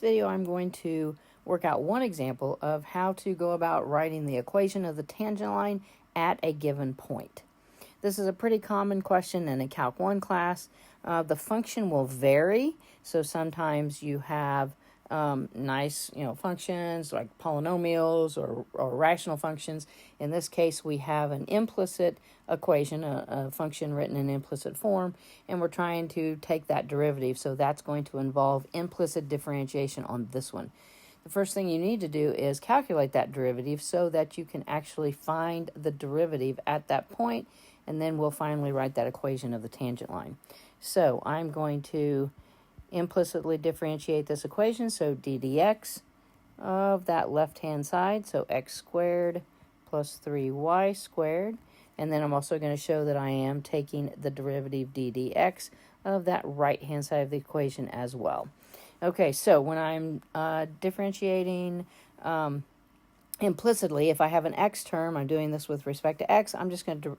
video, I'm going to work out one example of how to go about writing the equation of the tangent line at a given point. This is a pretty common question in a Calc 1 class. The function will vary, so sometimes you have nice, functions like polynomials or rational functions. In this case, we have an implicit equation, a function written in implicit form, and we're trying to take that derivative. So that's going to involve implicit differentiation on this one. The first thing you need to do is calculate that derivative so that you can actually find the derivative at that point, and then we'll finally write that equation of the tangent line. So I'm going to implicitly differentiate this equation, so d dx of that left-hand side, so x squared plus 3y squared, and then I'm also going to show that I am taking the derivative d dx of that right-hand side of the equation as well. Okay, so when I'm differentiating implicitly, if I have an x term, I'm doing this with respect to x, I'm just going to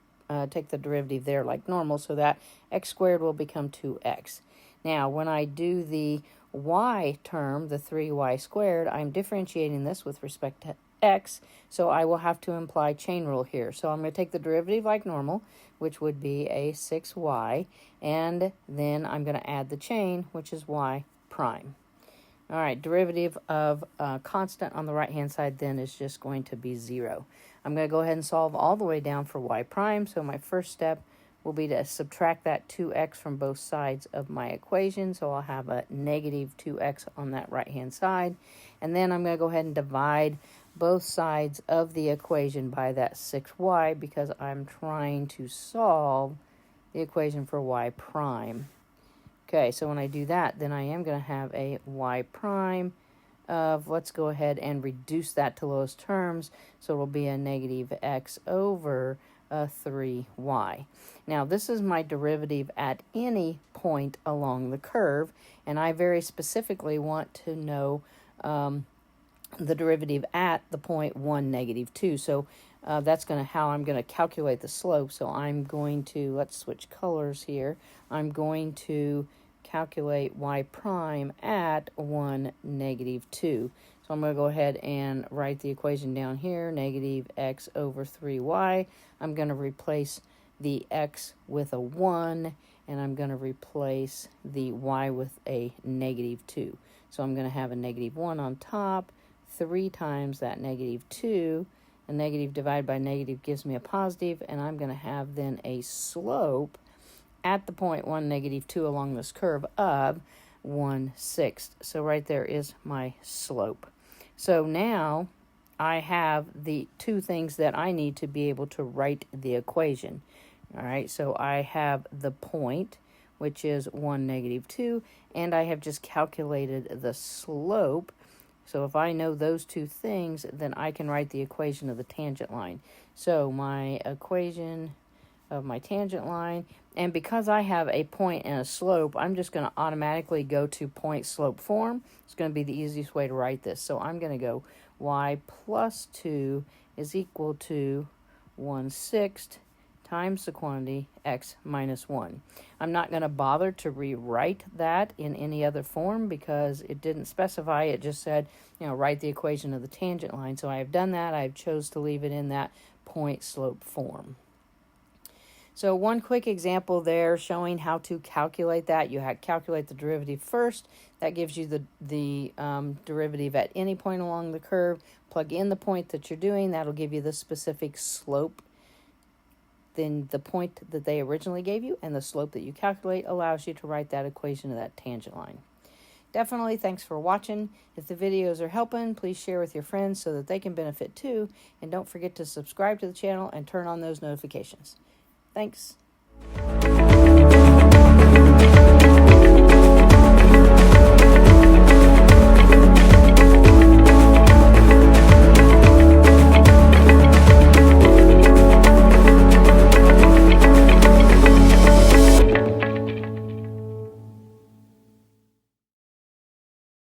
take the derivative there like normal, so that x squared will become 2x. Now, when I do the y term, the 3y squared, I'm differentiating this with respect to x, so I will have to imply chain rule here. So I'm going to take the derivative like normal, which would be a 6y, and then I'm going to add the chain, which is y prime. All right, derivative of constant on the right-hand side then is just going to be 0. I'm going to go ahead and solve all the way down for y prime, so my first step will be to subtract that 2x from both sides of my equation. So I'll have a negative 2x on that right-hand side. And then I'm going to go ahead and divide both sides of the equation by that 6y because I'm trying to solve the equation for y prime. Okay, so when I do that, then I am going to have a y prime of, let's go ahead and reduce that to lowest terms. So it'll be a negative x over 3y. Now, this is my derivative at any point along the curve, and I very specifically want to know the derivative at the point 1, negative 2. So that's how I'm going to calculate the slope. So I'm going to, let's switch colors here. I'm going to calculate y prime at 1, negative 2. So I'm going to go ahead and write the equation down here, negative x over 3y. I'm going to replace the x with a 1, and I'm going to replace the y with a negative 2. So I'm going to have a negative 1 on top, 3 times that negative 2. A negative divided by negative gives me a positive, and I'm going to have then a slope at the point 1, negative 2 along this curve of 1/6. So right there is my slope. So now I have the two things that I need to be able to write the equation. All right, so I have the point, which is 1, negative 2, and I have just calculated the slope. So if I know those two things, then I can write the equation of the tangent line. So my equation of my tangent line, and because I have a point and a slope, I'm just going to automatically go to point slope form. It's going to be the easiest way to write this. So I'm going to go y plus 2 is equal to 1/6 times the quantity x minus 1. I'm not going to bother to rewrite that in any other form because it didn't specify. It just said, write the equation of the tangent line. So I have done that. I've chose to leave it in that point slope form. So one quick example there showing how to calculate that. You calculate the derivative first. That gives you the derivative at any point along the curve. Plug in the point that you're doing. That'll give you the specific slope. Then the point that they originally gave you and the slope that you calculate allows you to write that equation of that tangent line. Definitely, thanks for watching. If the videos are helping, please share with your friends so that they can benefit too. And don't forget to subscribe to the channel and turn on those notifications. Thanks.